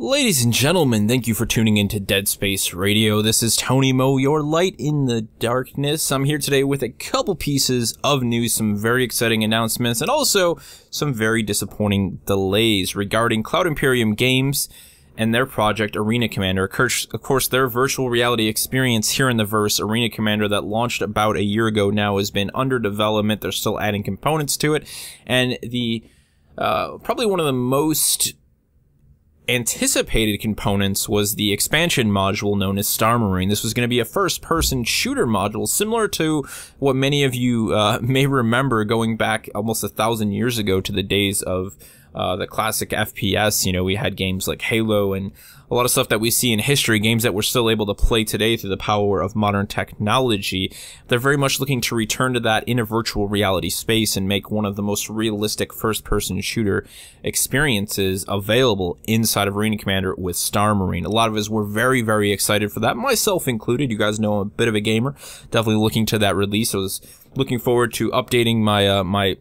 Ladies and gentlemen, thank you for tuning into Deadspace Radio. This is Tony Mo, your light in the darkness. I'm here today with a couple pieces of news, some very exciting announcements, and also some very disappointing delays regarding Cloud Imperium Games and their project Arena Commander. Of course, their virtual reality experience here in the verse, Arena Commander, that launched about a year ago now, has been under development. They're still adding components to it, and the probably one of the most anticipated components was the expansion module known as Star Marine. This was going to be a first-person shooter module, similar to what many of you may remember going back almost 1,000 years ago to the days of the classic FPS. You know, we had games like Halo and a lot of stuff that we see in history, games that we're still able to play today through the power of modern technology. They're very much looking to return to that in a virtual reality space and make one of the most realistic first-person shooter experiences available inside of Arena Commander with Star Marine. A lot of us were very, very excited for that, myself included. You guys know I'm a bit of a gamer. Definitely looking to that release. I was looking forward to updating my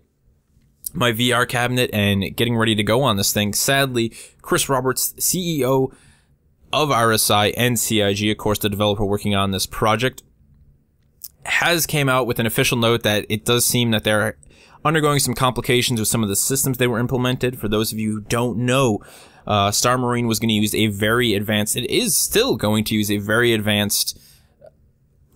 my VR cabinet and getting ready to go on this thing. Sadly, Chris Roberts, CEO of RSI and CIG, of course the developer working on this project, has came out with an official note that it does seem that they're undergoing some complications with some of the systems they were implemented. For those of you who don't know, Star Marine was going to use a very advanced, it is still going to use a very advanced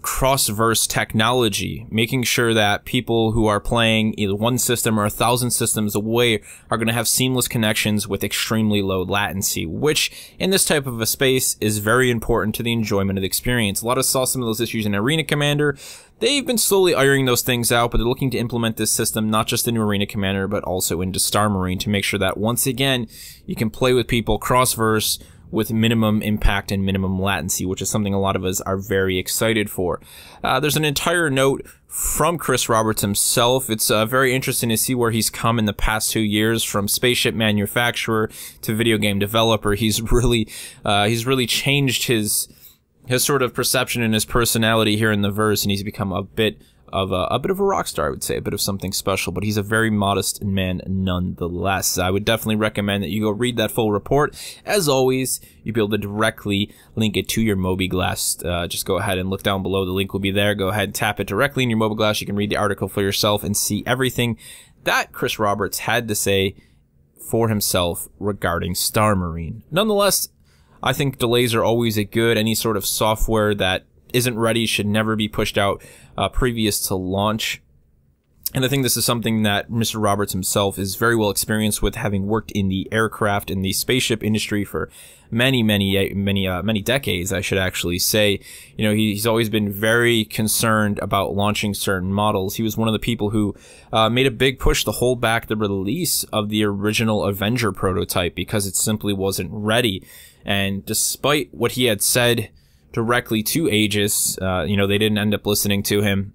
cross-verse technology, making sure that people who are playing either one system or 1,000 systems away are going to have seamless connections with extremely low latency, which in this type of a space is very important to the enjoyment of the experience. A lot of us saw some of those issues in Arena Commander. They've been slowly ironing those things out, but they're looking to implement this system not just into Arena Commander, but also into Star Marine to make sure that once again, you can play with people cross-verse with minimum impact and minimum latency, which is something a lot of us are very excited for. There's an entire note from Chris Roberts himself. It's very interesting to see where he's come in the past 2 years, from spaceship manufacturer to video game developer. He's really changed his sort of perception and his personality here in the verse, and he's become a bit of a rock star, I would say, a bit of something special, but he's a very modest man nonetheless. I would definitely recommend that you go read that full report. As always, you'll be able to directly link it to your Mobiglass. Just go ahead and look down below. The link will be there. Go ahead and tap it directly in your Mobiglass. You can read the article for yourself and see everything that Chris Roberts had to say for himself regarding Star Marine. Nonetheless, I think delays are always a good. Any sort of software that isn't ready should never be pushed out previous to launch. And I think this is something that Mr. Roberts himself is very well experienced with, having worked in the aircraft and the spaceship industry for many decades, I should actually say. You know, he's always been very concerned about launching certain models. He was one of the people who made a big push to hold back the release of the original Avenger prototype because it simply wasn't ready. And despite what he had said directly to Aegis, you know, they didn't end up listening to him.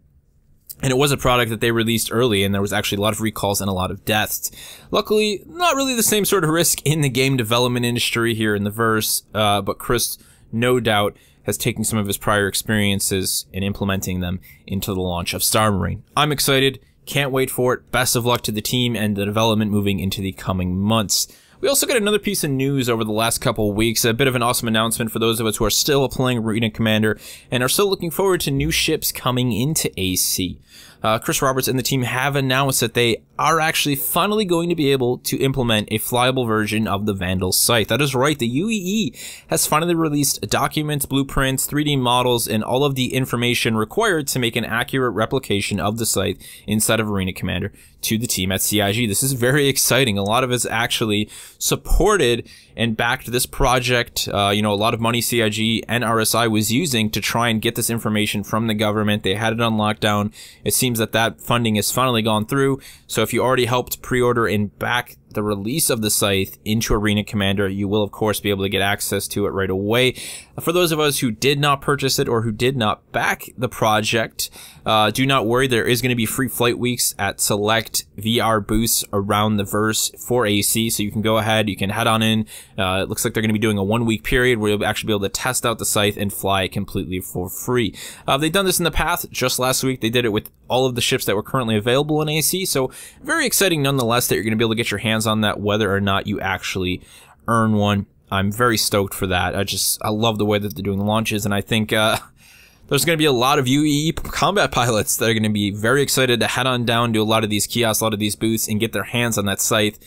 And it was a product that they released early, and there was actually a lot of recalls and a lot of deaths. Luckily, not really the same sort of risk in the game development industry here in the verse, but Chris, no doubt, has taken some of his prior experiences and implementing them into the launch of Star Marine. I'm excited, can't wait for it. Best of luck to the team and the development moving into the coming months. We also got another piece of news over the last couple of weeks, a bit of an awesome announcement for those of us who are still playing Arena Commander and are still looking forward to new ships coming into AC. Chris Roberts and the team have announced that they are actually finally going to be able to implement a flyable version of the Vandal Scythe. That is right, the UEE has finally released documents, blueprints, 3D models, and all of the information required to make an accurate replication of the Scythe inside of Arena Commander to the team at CIG. This is very exciting. A lot of us actually supported and backed this project. You know, a lot of money CIG and RSI was using to try and get this information from the government. They had it on lockdown. It seems that that funding has finally gone through. So if you already helped pre-order and back the release of the Scythe into Arena Commander, you will of course be able to get access to it right away. For those of us who did not purchase it or who did not back the project, do not worry, there is going to be free flight weeks at select VR booths around the verse for AC, so you can go ahead, you can head on in. It looks like they're going to be doing a 1-week period where you'll actually be able to test out the Scythe and fly it completely for free. They've done this in the past. Just last week they did it with all of the ships that were currently available in AC, so very exciting nonetheless that you're going to be able to get your hands on that whether or not you actually earn one. I'm very stoked for that. I love the way that they're doing launches, and I think there's going to be a lot of UEE combat pilots that are going to be very excited to head on down to a lot of these kiosks, a lot of these booths, and get their hands on that scythe.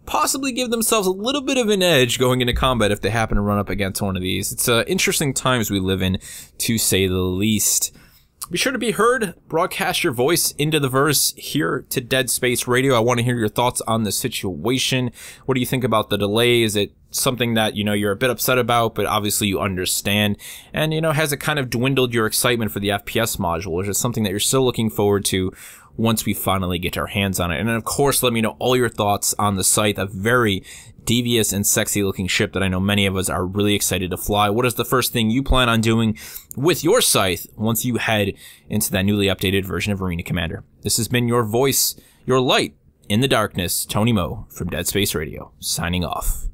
Possibly give themselves a little bit of an edge going into combat if they happen to run up against one of these. It's interesting times we live in, to say the least. Be sure to be heard. Broadcast your voice into the verse here to Deadspace Radio. I want to hear your thoughts on the situation. What do you think about the delay? Is it something that, you're a bit upset about, but obviously you understand? And, has it kind of dwindled your excitement for the FPS module? Or is it something that you're still looking forward to once we finally get our hands on it? And then, of course, let me know all your thoughts on the Scythe, a very devious and sexy looking ship that I know many of us are really excited to fly. What is the first thing you plan on doing with your Scythe once you head into that newly updated version of Arena Commander? This has been your voice, your light in the darkness, Tony Mo from Deadspace Radio, signing off.